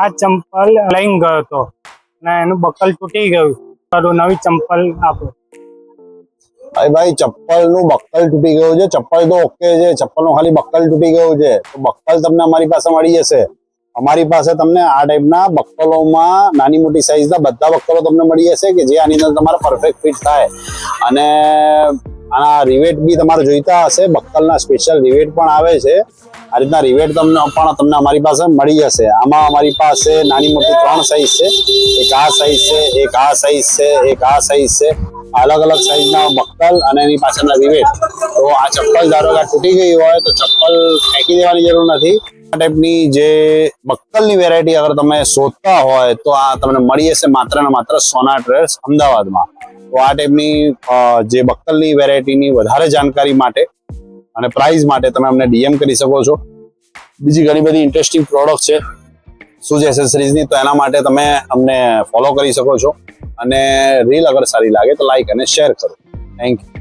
આ ચંપલ લઈને ગયો હતો અને એનું બકલ તૂટી ગયું, તો નવી ચંપલ આપો. અરે ભાઈ, ચપ્પલ નું બક્કલ તૂટી ગયું છે. ચપ્પલ તો ઓકે છે, ચપ્પલ નું ખાલી બક્કલ તૂટી ગયું છે. તો બક્કલ તમને અમારી પાસે મળી જશે. અમારી પાસે તમને આ ટાઈપના બક્કલોમાં નાની મોટી સાઈઝના બધા બક્કલો તમને મળી જશે કે જે આની અંદર તમારા પરફેક્ટ ફિટ થાય. અને આના રિવેટ બી તમારે જોઈતા હશે, બક્કલના સ્પેશિયલ રિવેટ પણ આવે છે. આ રીતના રિવેટ તમને અમારી પાસે મળી જશે. આમાં અમારી પાસે નાની મોટી 3 સાઈઝ છે. એક આ સાઈઝ છે, એક આ સાઈઝ છે, એક આ સાઈઝ છે. અલગ અલગ સાઈઝના બક્કલ અને એની પાછળના રિવેટ. તો આ ચપ્પલ ધારો કે તૂટી ગઈ હોય તો ચપ્પલ ફેંકી દેવાની જરૂર નથી. આ ટાઈપની જે બક્કલની વેરાયટી અગર તમે શોધતા હોય તો આ તમને મળી જશે માત્ર ને માત્ર સોના ટ્રેડર્સ અમદાવાદમાં. તો આ ટાઈપની જે બક્કલની વેરાયટીની વધારે જાણકારી માટે અને પ્રાઇસ માટે તમે અમને ડીએમ કરી શકો છો. બીજી ઘણી બધી ઇન્ટરેસ્ટિંગ પ્રોડક્ટ છે શૂઝ એસેસરીઝની, તો એના માટે તમે અમને ફોલો કરી શકો છો. અને રીલ અગર સારી લાગે તો લાઈક અને શેર કરો. Thank you.